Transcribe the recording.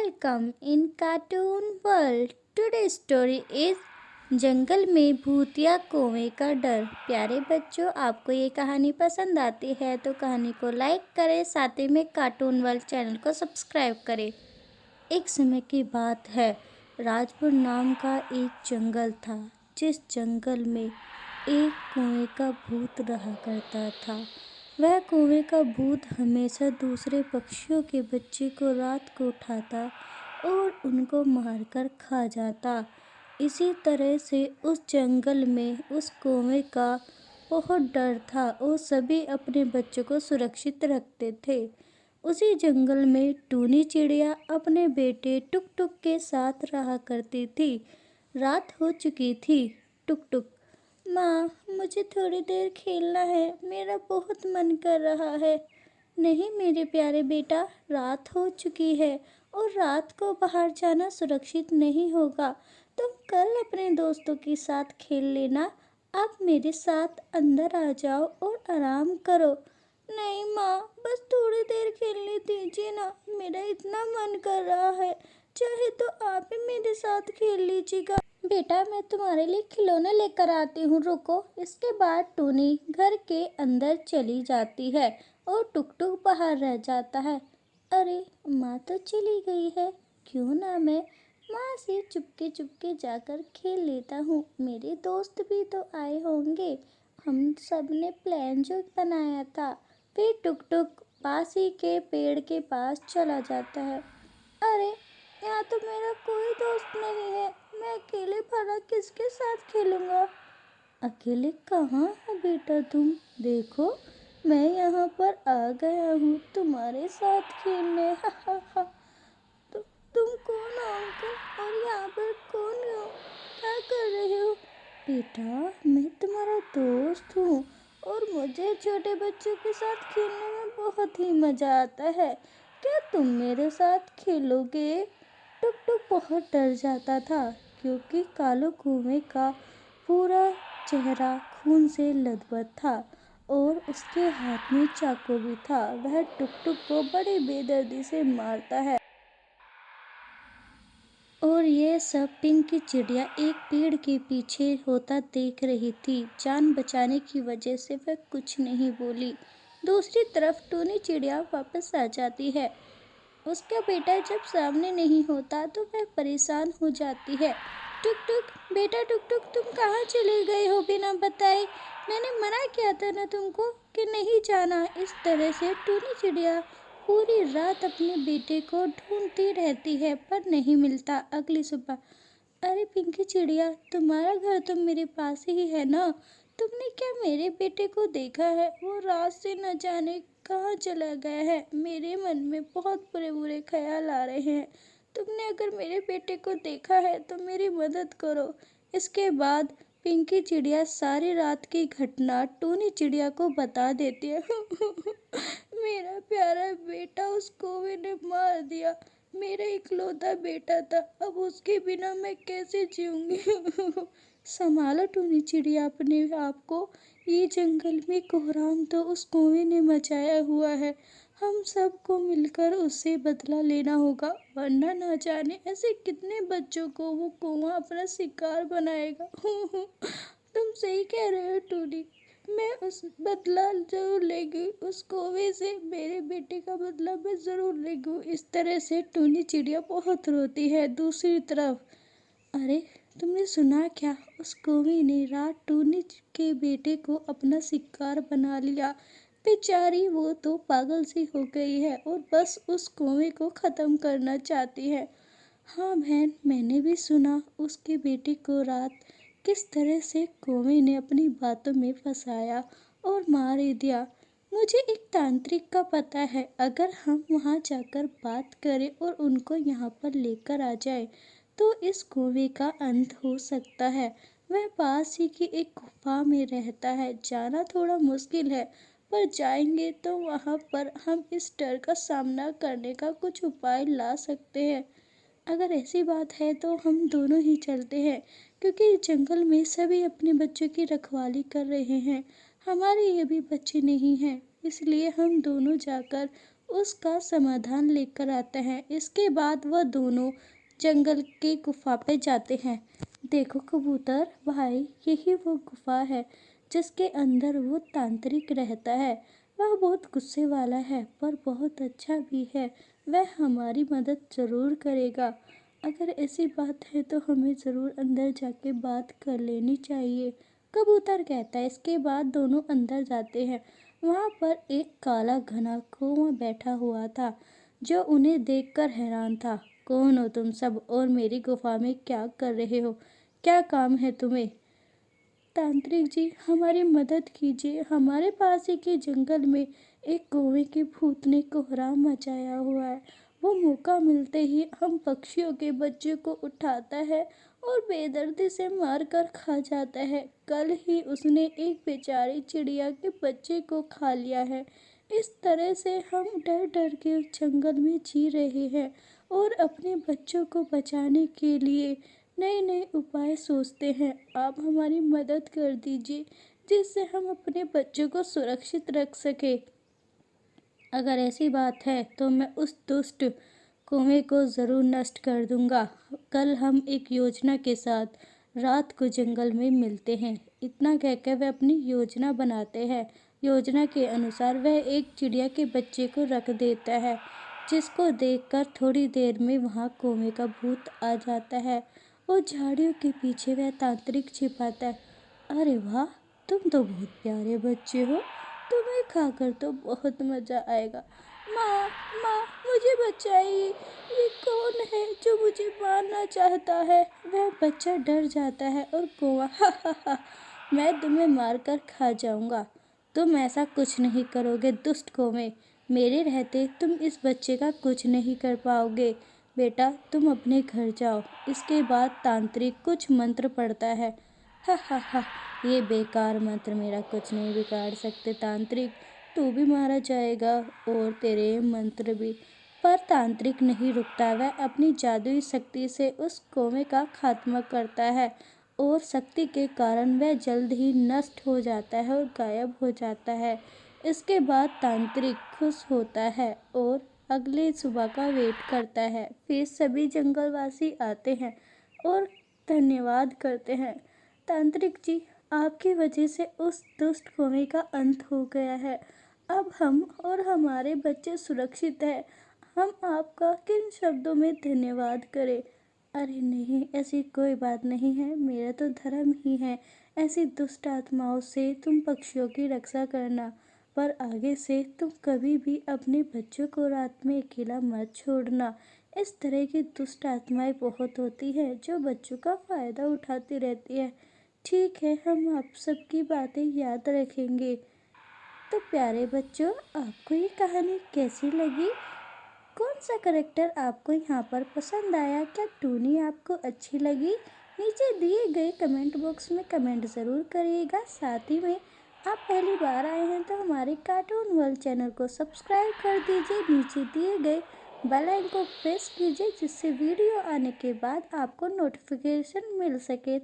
Welcome in Cartoon World. Today's story is जंगल में भूतिया कौवे का डर। प्यारे बच्चों, आपको ये कहानी पसंद आती है तो कहानी को लाइक करें, साथ ही में कार्टून वर्ल्ड चैनल को सब्सक्राइब करें। एक समय की बात है, राजपुर नाम का एक जंगल था। जिस जंगल में एक कौवे का भूत रहा करता था। वह कौवे का भूत हमेशा दूसरे पक्षियों के बच्चे को रात को उठाता और उनको मारकर खा जाता। इसी तरह से उस जंगल में उस कौवे का बहुत डर था और सभी अपने बच्चों को सुरक्षित रखते थे। उसी जंगल में टूनी चिड़िया अपने बेटे टुक टुक के साथ रहा करती थी। रात हो चुकी थी। टुक टुक, माँ, मुझे थोड़ी देर खेलना है, मेरा बहुत मन कर रहा है। नहीं मेरे प्यारे बेटा, रात हो चुकी है और रात को बाहर जाना सुरक्षित नहीं होगा। तुम कल अपने दोस्तों के साथ खेल लेना। आप मेरे साथ अंदर आ जाओ और आराम करो। नहीं माँ, बस थोड़ी देर खेलने दीजिए ना, मेरा इतना मन कर रहा है। चाहे तो आप ही मेरे साथ खेल लीजिएगा। बेटा, मैं तुम्हारे लिए खिलौने लेकर आती हूँ, रुको। इसके बाद टूनी घर के अंदर चली जाती है और टुक टुक बाहर रह जाता है। अरे, माँ तो चली गई है, क्यों ना मैं माँ से चुपके चुपके जाकर खेल लेता हूँ। मेरे दोस्त भी तो आए होंगे, हम सब ने प्लान जो बनाया था। फिर टुक टुक पास ही के पेड़ के पास चला जाता है। अरे, यहाँ तो मेरा कोई दोस्त नहीं है, मैं अकेले भला किसके साथ खेलूँगा। अकेले कहाँ हो बेटा तुम? देखो, मैं यहाँ पर आ गया हूँ तुम्हारे साथ खेलने। तुम कौन हो अंकल, और यहाँ पर कौन हो? क्या कर रहे हो? बेटा, मैं तुम्हारा दोस्त हूँ और मुझे छोटे बच्चों के साथ खेलने में बहुत ही मज़ा आता है। क्या तुम मेरे साथ खेलोगे? टुक टुक बहुत डर जाता था क्योंकि कालू कौवे का पूरा चेहरा खून से लथपथ था और उसके हाथ में चाकू भी था। वह टुक टुक को बड़ी बेदर्दी से मारता है। और ये सब पिंकी चिड़िया एक पेड़ के पीछे होता देख रही थी। जान बचाने की वजह से वह कुछ नहीं बोली। दूसरी तरफ टूनी चिड़िया वापस आ जाती है। उसका बेटा जब सामने नहीं होता तो वह परेशान हो जाती है। टुक टुक, बेटा टुक टुक, तुम कहाँ चले गए हो बिना बताए? मैंने मना किया था ना तुमको कि नहीं जाना। इस तरह से टूनी चिड़िया पूरी रात अपने बेटे को ढूंढती रहती है पर नहीं मिलता। अगली सुबह, अरे पिंकी चिड़िया, तुम्हारा घर तो मेरे पास ही है ना? तुमने क्या मेरे बेटे को देखा है? वो रात से न जाने कहाँ चला गया है। मेरे मन में बहुत बुरे बुरे ख्याल आ रहे हैं। तुमने अगर मेरे बेटे को देखा है तो मेरी मदद करो। इसके बाद पिंकी चिड़िया सारी रात की घटना टूनी चिड़िया को बता देती है। मेरा प्यारा बेटा उस कौवे ने मार दिया। मेरा इकलौता बेटा था, अब उसके बिना मैं कैसे जीऊँगी। संभालो टूनी चिड़िया अपने आप को। ये जंगल में कोहराम तो उस कौवे ने मचाया हुआ है। हम सबको मिलकर उससे बदला लेना होगा, वरना ना जाने ऐसे कितने बच्चों को वो कौवा अपना शिकार बनाएगा। तुम सही कह रहे हो टूनी, मैं उस बदला जरूर लेगी। उस कौवे से मेरे बेटे का बदला मैं ज़रूर लेगी। इस तरह से टूनी चिड़िया बहुत रोती है। दूसरी तरफ, अरे तुमने सुना क्या? उस कौवे ने रात टूनी के बेटे को अपना शिकार बना लिया। बेचारी वो तो पागल सी हो गई है और बस उस कौवे को ख़त्म करना चाहती है। हाँ बहन, मैंने भी सुना उसके बेटे को रात किस तरह से कौवे ने अपनी बातों में फंसाया और मार ही दिया। मुझे एक तांत्रिक का पता है, अगर हम वहाँ जाकर बात करें और उनको यहाँ पर लेकर आ जाए तो इस कौवे का अंत हो सकता है। वह पास ही की एक गुफा में रहता है। जाना थोड़ा मुश्किल है, पर जाएंगे तो वहाँ पर हम इस डर का सामना करने का कुछ उपाय ला सकते हैं। अगर ऐसी बात है तो हम दोनों ही चलते हैं, क्योंकि जंगल में सभी अपने बच्चों की रखवाली कर रहे हैं। हमारे ये भी बच्चे नहीं हैं, इसलिए हम दोनों जाकर उसका समाधान लेकर आता है। इसके बाद वह दोनों जंगल के गुफा पे जाते हैं। देखो कबूतर भाई, यही वो गुफा है जिसके अंदर वो तांत्रिक रहता है। वह बहुत गुस्से वाला है पर बहुत अच्छा भी है। वह हमारी मदद ज़रूर करेगा। अगर ऐसी बात है तो हमें ज़रूर अंदर जाके बात कर लेनी चाहिए, कबूतर कहता है। इसके बाद दोनों अंदर जाते हैं। वहाँ पर एक काला घना कुआं बैठा हुआ था जो उन्हें देखकर हैरान था। कौन हो तुम सब और मेरी गुफा में क्या कर रहे हो? क्या काम है तुम्हें? तांत्रिक जी, हमारी मदद कीजिए। हमारे पास ही के जंगल में एक कौवे के भूत ने कोहराम मचाया हुआ है। वो मौका मिलते ही हम पक्षियों के बच्चे को उठाता है और बेदर्दी से मार कर खा जाता है। कल ही उसने एक बेचारी चिड़िया के बच्चे को खा लिया है। इस तरह से हम डर डर के उस जंगल में जी रहे हैं और अपने बच्चों को बचाने के लिए नए नए उपाय सोचते हैं। आप हमारी मदद कर दीजिए जिससे हम अपने बच्चों को सुरक्षित रख सके। अगर ऐसी बात है तो मैं उस दुष्ट कुएं को ज़रूर नष्ट कर दूंगा। कल हम एक योजना के साथ रात को जंगल में मिलते हैं। इतना कहकर वह अपनी योजना बनाते हैं। योजना के अनुसार वह एक चिड़िया के बच्चे को रख देता है, जिसको देखकर थोड़ी देर में वहाँ कुएं का भूत आ जाता है और झाड़ियों के पीछे वह तांत्रिक छिपाता है। अरे वाह, तुम तो बहुत प्यारे बच्चे हो, तुम्हें खाकर तो बहुत मज़ा आएगा। माँ, माँ, मुझे बचाइए, ये कौन है जो मुझे मारना चाहता है? वह बच्चा डर जाता है और कौवा हा हा हा, मैं तुम्हें मारकर खा जाऊंगा। तुम ऐसा कुछ नहीं करोगे दुष्ट कौवे। मेरे रहते तुम इस बच्चे का कुछ नहीं कर पाओगे। बेटा तुम अपने घर जाओ। इसके बाद तांत्रिक कुछ मंत्र पढ़ता है। हा हा हा, ये बेकार मंत्र मेरा कुछ नहीं बिगाड़ सकते तांत्रिक। तू भी मारा जाएगा और तेरे मंत्र भी। पर तांत्रिक नहीं रुकता। वह अपनी जादुई शक्ति से उस कौवे का खात्मा करता है और शक्ति के कारण वह जल्द ही नष्ट हो जाता है और गायब हो जाता है। इसके बाद तांत्रिक खुश होता है और अगले सुबह का वेट करता है। फिर सभी जंगलवासी आते हैं और धन्यवाद करते हैं। तांत्रिक जी, आपकी वजह से उस दुष्ट कौवे का अंत हो गया है। अब हम और हमारे बच्चे सुरक्षित हैं। हम आपका किन शब्दों में धन्यवाद करें? अरे नहीं, ऐसी कोई बात नहीं है। मेरा तो धर्म ही है ऐसी दुष्ट आत्माओं से तुम पक्षियों की रक्षा करना। पर आगे से तुम कभी भी अपने बच्चों को रात में अकेला मत छोड़ना। इस तरह की दुष्ट आत्माएं बहुत होती हैं जो बच्चों का फ़ायदा उठाती रहती है। ठीक है, हम आप सबकी बातें याद रखेंगे। तो प्यारे बच्चों, आपको ये कहानी कैसी लगी? कौन सा करेक्टर आपको यहाँ पर पसंद आया? क्या टूनी आपको अच्छी लगी? नीचे दिए गए कमेंट बॉक्स में कमेंट ज़रूर करिएगा। साथ ही में आप पहली बार आए हैं तो हमारे कार्टून वर्ल्ड चैनल को सब्सक्राइब कर दीजिए। नीचे दिए गए बेल आइकन को प्रेस कीजिए जिससे वीडियो आने के बाद आपको नोटिफिकेशन मिल सके।